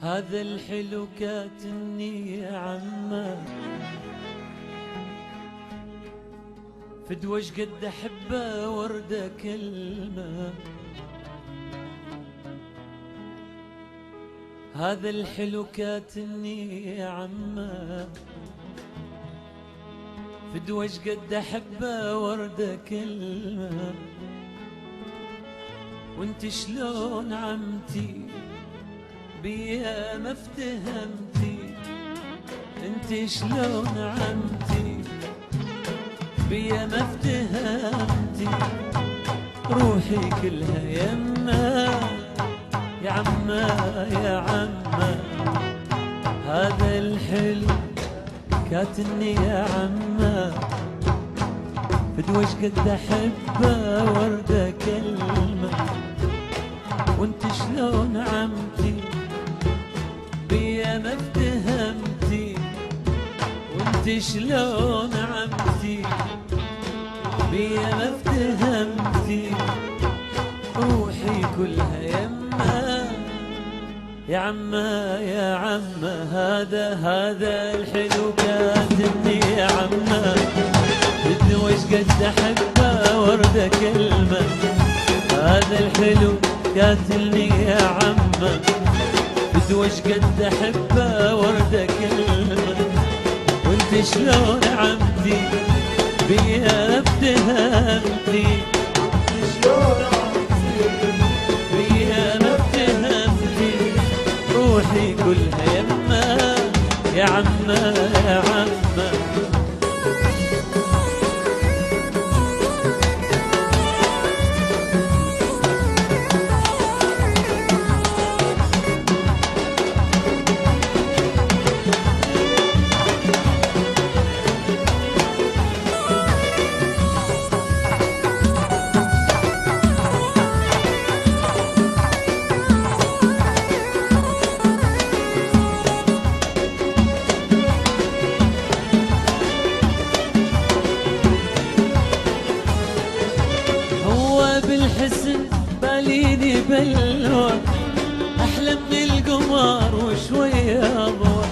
هذا الحلو كاتني يا عمه، فدوى قد احبه ورده كلمه. هذا الحلو كاتني يا عمه، فدوى قد احبه ورده كلمه. وانت شلون عمتي بيا ما افتهمتي، انت شلون عمتي بيا ما افتهمتي. روحي كلها يمه يا عمه يا عمه، هذا الحلو كاتني يا عمه، فدوى قد احبه ورده كلمه. وانت شلون عمتي بيا ما افتهمتي، وانت شلون عمتي بيا ما افتهمتي. روحي كلها يمه يا عمه يا عمه، هذا الحلو كاتني يا عمه، بدوى قد احبه ورده كلمه. هذا الحلو كاتلني يا عمه، بدوى قد احبه ورده كلمه. وانت شلون عمتي بيا افتهمتي، شلون عمتي بيا ما افتهمتي. روحي كلها يمه يا عمه يا عمه. بالحسن باليني بلوى، أحلى من القمر وشوية أضوى.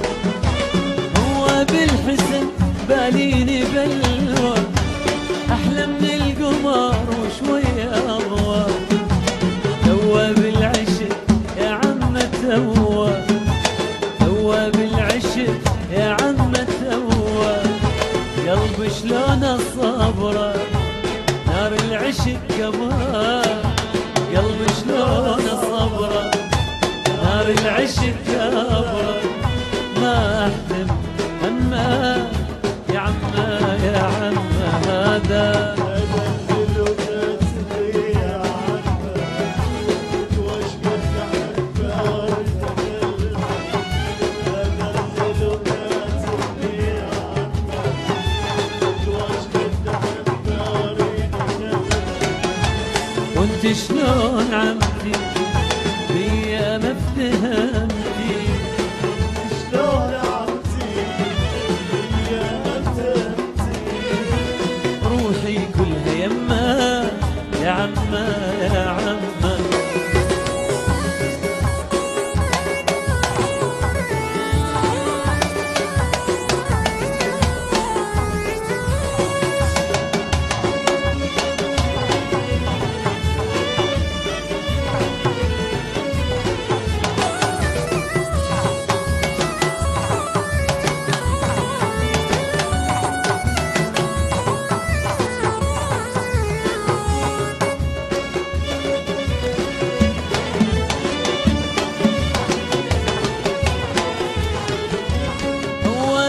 هو بالحسن باليني بلوى، أحلى من القمر وشوية أضوى. توى بالعشق يا عمة توى، توى بالعشق يا عمة توى. قلبي شلون الصبره نار العشق كبار، قلبي شلون صبره نار العشق كبار. ما احتم همه يا عمه يا عمه، هذا الحلو كاتني يا عمه، بدوى قد احبه ورده كلمه. هذا الحلو كاتني يا عمه، بدوى قد احبه ورده كلمه. وانت شلون عمتي بيا ما افتهمتي. شلون عمتي بيا ما افتهمتي. روحي كلها يمه يا عمه يا عمه.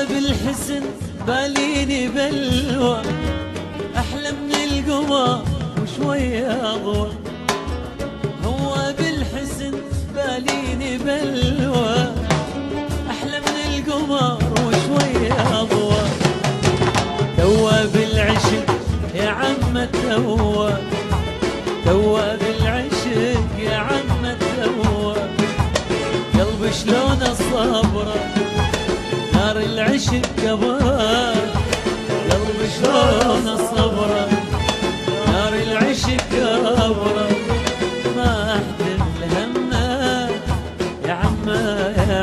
بالحسن باليني بلوى، أحلى من القمر وشوية أضوى. هو بالحسن باليني بلوى، أحلى من القمر وشوية أضوى. توى بالعشق يا عمة توى، توى بالعشق يا عمة توى. قلبي شلون الصبره نار العشق كبار، قلبي شلون الصبره نار العشق كبره. ما احتمل همه يا عمه يا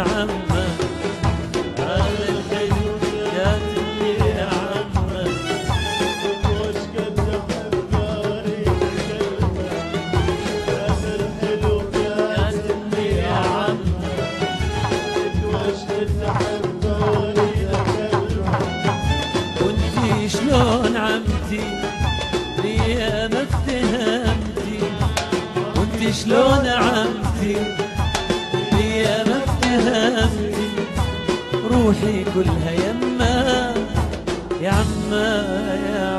فهمتي ليا ما افتهمتي وانت شلون عمتي ليا ما افتهمتي روحي كلها يما يا عما يا